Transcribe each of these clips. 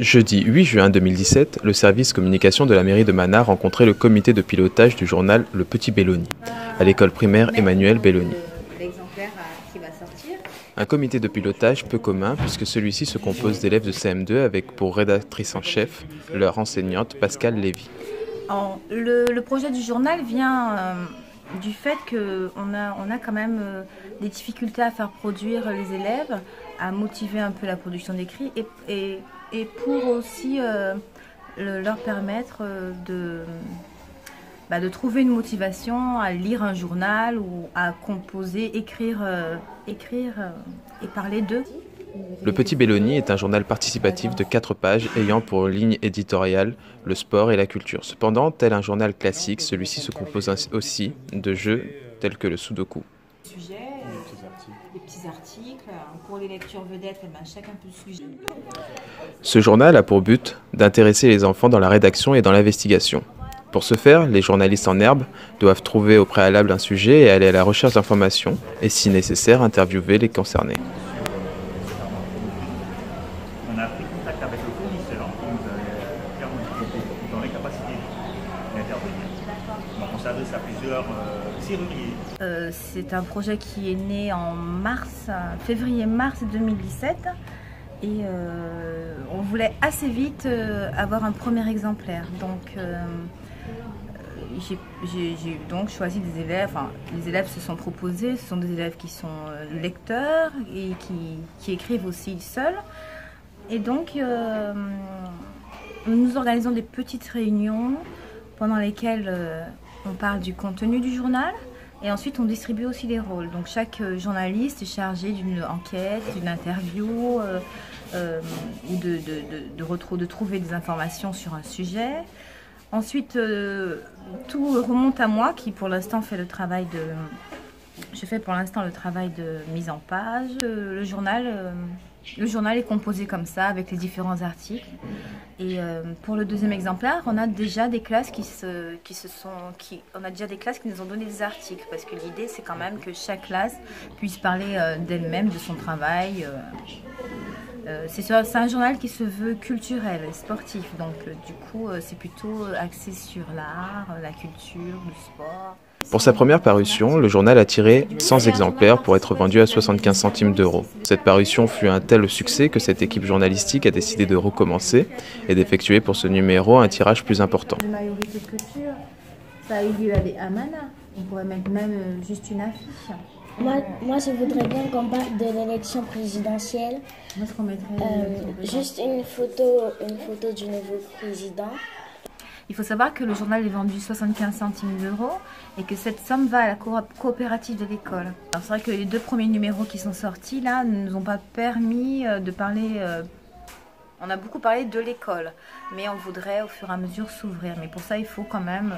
Jeudi 8 juin 2017, le service communication de la mairie de Mana rencontrait le comité de pilotage du journal Le Petit Belloni, à l'école primaire Emmanuel Belloni. Un comité de pilotage peu commun puisque celui-ci se compose d'élèves de CM2 avec pour rédactrice en chef leur enseignante Pascale Lévy. Le projet du journal vient du fait qu'on a quand même des difficultés à faire produire les élèves, à motiver un peu la production d'écrits et pour aussi leur permettre de trouver une motivation à lire un journal ou à composer, écrire et parler d'eux. Le Petit Belloni est un journal participatif de 4 pages ayant pour ligne éditoriale le sport et la culture. Cependant, tel un journal classique, celui-ci se compose aussi de jeux tels que le Sudoku. Des petits articles, pour les lectures vedettes, chacun peut sujet. Ce journal a pour but d'intéresser les enfants dans la rédaction et dans l'investigation. Pour ce faire, les journalistes en herbe doivent trouver au préalable un sujet et aller à la recherche d'informations et, si nécessaire, interviewer les concernés. On a pris contact avec le fournisseur qui nous a clairement dans les capacités d'intervenir. Donc on s'adresse à plusieurs serruriers. C'est un projet qui est né en février-mars 2017 et on voulait assez vite avoir un premier exemplaire. Donc j'ai donc choisi des élèves, les élèves se sont proposés, ce sont des élèves qui sont lecteurs et qui écrivent aussi seuls. Et donc nous organisons des petites réunions pendant lesquelles on parle du contenu du journal et ensuite on distribue aussi les rôles. Donc chaque journaliste est chargé d'une enquête, d'une interview ou de trouver des informations sur un sujet. Ensuite, tout remonte à moi qui pour l'instant fait le travail de... Je fais pour l'instant le travail de mise en page. Le journal est composé comme ça avec les différents articles. Et pour le deuxième exemplaire, on a déjà des classes qui nous ont donné des articles parce que l'idée c'est quand même que chaque classe puisse parler d'elle-même, de son travail. C'est un journal qui se veut culturel et sportif, donc du coup c'est plutôt axé sur l'art, la culture, le sport. Pour sa première parution, le journal a tiré 100 exemplaires pour être vendu à 75 centimes d'euros. Cette parution fut un tel succès que cette équipe journalistique a décidé de recommencer et d'effectuer pour ce numéro un tirage plus important. La majorité de culture, ça a eu lieu à Mana. On pourrait mettre même juste une affiche. Moi, je voudrais bien qu'on parle de l'élection présidentielle. Moi, ce qu'on mettrait juste une photo du nouveau président. Il faut savoir que le journal est vendu 75 centimes d'euros et que cette somme va à la coopérative de l'école. C'est vrai que les 2 premiers numéros qui sont sortis là ne nous ont pas permis de parler... on a beaucoup parlé de l'école, mais on voudrait au fur et à mesure s'ouvrir. Mais pour ça, il faut quand même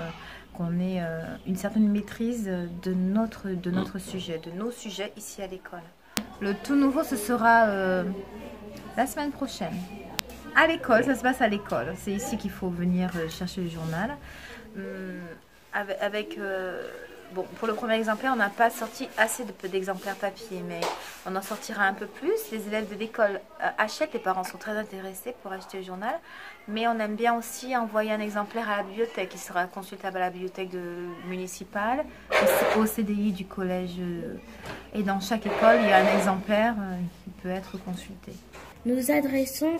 qu'on ait une certaine maîtrise de notre sujet, de nos sujets ici à l'école. Le tout nouveau, ce sera la semaine prochaine. À l'école, ça se passe à l'école. C'est ici qu'il faut venir chercher le journal. Bon, pour le premier exemplaire, on n'a pas sorti assez d'exemplaires papier, mais on en sortira un peu plus. Les élèves de l'école achètent, les parents sont très intéressés pour acheter le journal, mais on aime bien aussi envoyer un exemplaire à la bibliothèque. Il sera consultable à la bibliothèque municipale, au CDI du collège, et dans chaque école, il y a un exemplaire qui peut être consulté. Nous nous adressons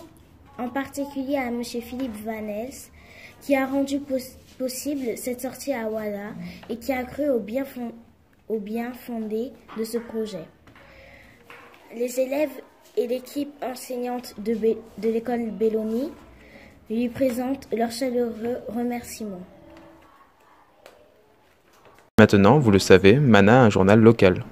en particulier à M. Philippe Vanels, qui a rendu possible cette sortie à Ouala et qui a cru au bien fondé de ce projet. Les élèves et l'équipe enseignante de l'école Belloni lui présentent leurs chaleureux remerciements. Maintenant, vous le savez, Mana a un journal local.